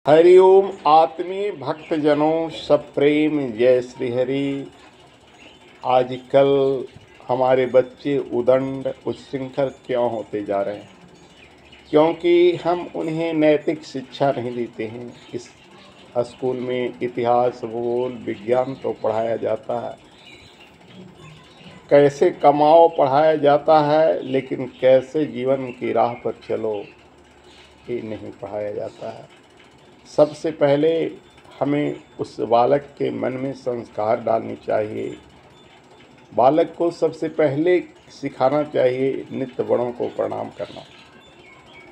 हरिओम आत्मीय भक्तजनों, सब प्रेम जय श्री हरि। आजकल हमारे बच्चे उदंड उच्छृंखल क्यों होते जा रहे हैं? क्योंकि हम उन्हें नैतिक शिक्षा नहीं देते हैं। इस स्कूल में इतिहास, भूगोल, विज्ञान तो पढ़ाया जाता है, कैसे कमाओ पढ़ाया जाता है, लेकिन कैसे जीवन की राह पर चलो ये नहीं पढ़ाया जाता है। सबसे पहले हमें उस बालक के मन में संस्कार डालने चाहिए। बालक को सबसे पहले सिखाना चाहिए नित्य बड़ों को प्रणाम करना,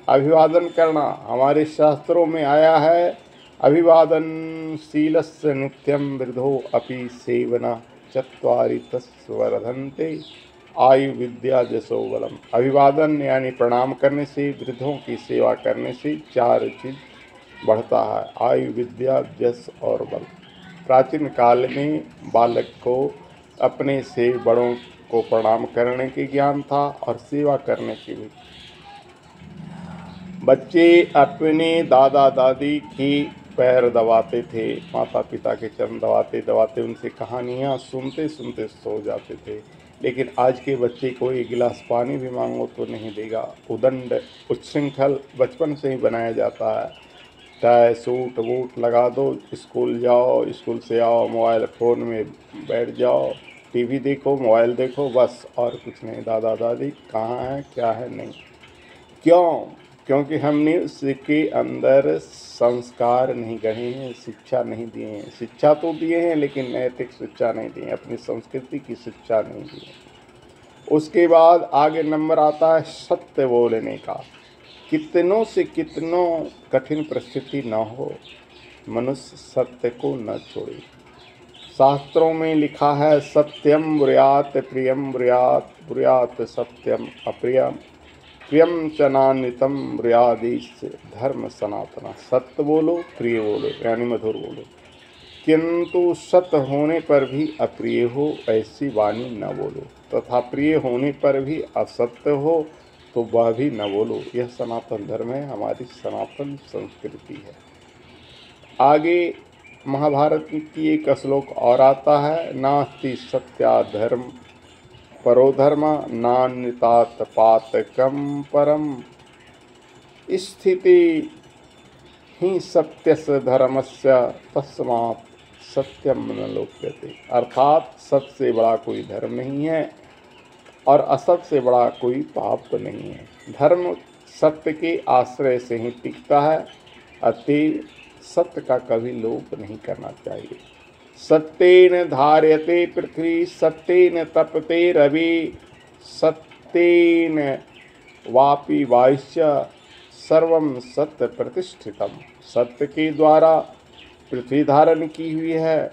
अभिवादन करना। हमारे शास्त्रों में आया है, अभिवादन शीलस्य नित्यम वृद्धो अपि सेवना चत्वारि तस्य वर्धन्ते आयु विद्या जसो बलम। अभिवादन यानी प्रणाम करने से, वृद्धों की सेवा करने से 4 चीज बढ़ता है, आयु, विद्या, जस और बल। प्राचीन काल में बालक को अपने से बड़ों को प्रणाम करने के ज्ञान था और सेवा करने की भी। बच्चे अपने दादा दादी की पैर दबाते थे, माता पिता के चरण दबाते दबाते उनसे कहानियाँ सुनते सुनते सो जाते थे। लेकिन आज के बच्चे को एक गिलास पानी भी मांगो तो नहीं देगा। उदंड उच्छृंखल बचपन से ही बनाया जाता है। टाई सूट वूट लगा दो, स्कूल जाओ, स्कूल से आओ, मोबाइल फ़ोन में बैठ जाओ, टीवी देखो, मोबाइल देखो, बस और कुछ नहीं। दादा दादी कहाँ है, क्या है, नहीं। क्यों? क्योंकि हमने उसके अंदर संस्कार नहीं गढ़े हैं, शिक्षा नहीं दिए हैं। शिक्षा तो दिए हैं लेकिन नैतिक शिक्षा नहीं दी है, अपनी संस्कृति की शिक्षा नहीं दी है। उसके बाद आगे नंबर आता है सत्य बोलने का। कितनों से कितनों कठिन परिस्थिति न हो, मनुष्य सत्य को न छोड़े। शास्त्रों में लिखा है, सत्यम ब्रूयात प्रियम ब्रूयात, ब्रूयात सत्यम अप्रियम, प्रियम च नान्वितम ब्रूयादिश धर्म सनातना। सत्य बोलो, प्रिय बोलो यानी मधुर बोलो, किंतु सत्य होने पर भी अप्रिय हो ऐसी वाणी न बोलो, तथा प्रिय होने पर भी असत्य हो तो वह भी न बोलो। यह सनातन धर्म है, हमारी सनातन संस्कृति है। आगे महाभारत की एक श्लोक और आता है, नास्ति सत्या धर्म परो धर्म नान्यतात पातकम परम, स्थिति ही सत्यस्य धर्मस्य तस्मात् सत्यम न लोक्यते। अर्थात सत्य से बड़ा कोई धर्म नहीं है और असत से बड़ा कोई पाप नहीं है। धर्म सत्य के आश्रय से ही टिकता है, अतएव सत्य का कभी लोप नहीं करना चाहिए। सत्येन धार्यते पृथ्वी, सत्येन तपते रवि, सत्येन वापि वायुश्च सर्वं सत्य प्रतिष्ठितम। सत्य के द्वारा पृथ्वी धारण की हुई है,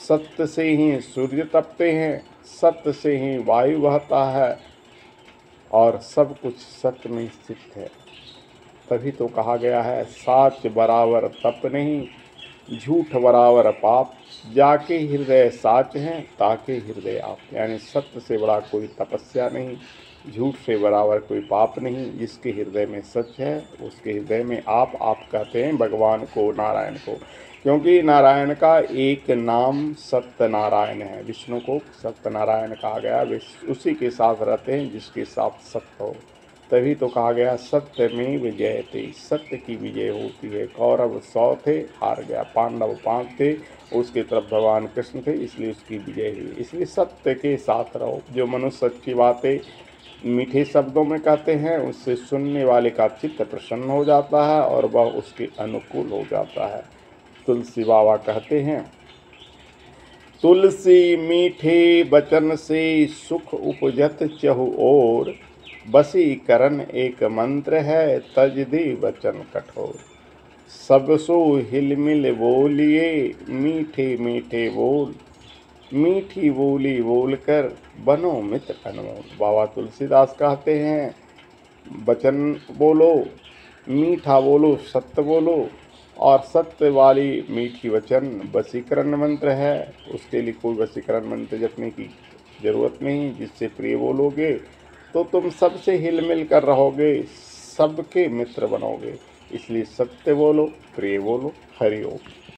सत्य से ही सूर्य तपते हैं, सत्य से ही वायु बहता है और सब कुछ सत्य में स्थित है। तभी तो कहा गया है, साच बराबर तप नहीं, झूठ बराबर पाप, जाके हृदय साच हैं ताके हृदय आप। यानी सत्य से बड़ा कोई तपस्या नहीं, झूठ से बराबर कोई पाप नहीं। जिसके हृदय में सच है उसके हृदय में आप कहते हैं भगवान को, नारायण को, क्योंकि नारायण का एक नाम सत्यनारायण है। विष्णु को सत्यनारायण कहा गया, वे उसी के साथ रहते हैं जिसके साथ सत्य हो। तभी तो कहा गया, सत्य में विजयते, सत्य की विजय होती है। कौरव 100 थे, हार गया, पांडव 5 थे, उसके तरफ भगवान कृष्ण थे, इसलिए उसकी विजय हुई। इसलिए सत्य के साथ रहो। जो मनुष्य सच्ची बातें मीठे शब्दों में कहते हैं, उससे सुनने वाले का चित्त प्रसन्न हो जाता है और वह उसके अनुकूल हो जाता है। तुलसी बाबा कहते हैं, तुलसी मीठे बचन से सुख उपजत चहु ओर, वशीकरण एक मंत्र है तज दे वचन कठोर। सब सो हिलमिल बोलिए मीठे मीठे बोल, मीठी बोली बोलकर बनो मित्र अनमोल। बाबा तुलसीदास कहते हैं, वचन बोलो, मीठा बोलो, सत्य बोलो, और सत्य वाली मीठी वचन वशीकरण मंत्र है। उसके लिए कोई वशीकरण मंत्र जपने की जरूरत नहीं। जिससे प्रिय बोलोगे तो तुम सबसे हिल मिल कर रहोगे, सबके मित्र बनोगे। इसलिए सत्य बोलो, प्रिय बोलो। हरि ओम।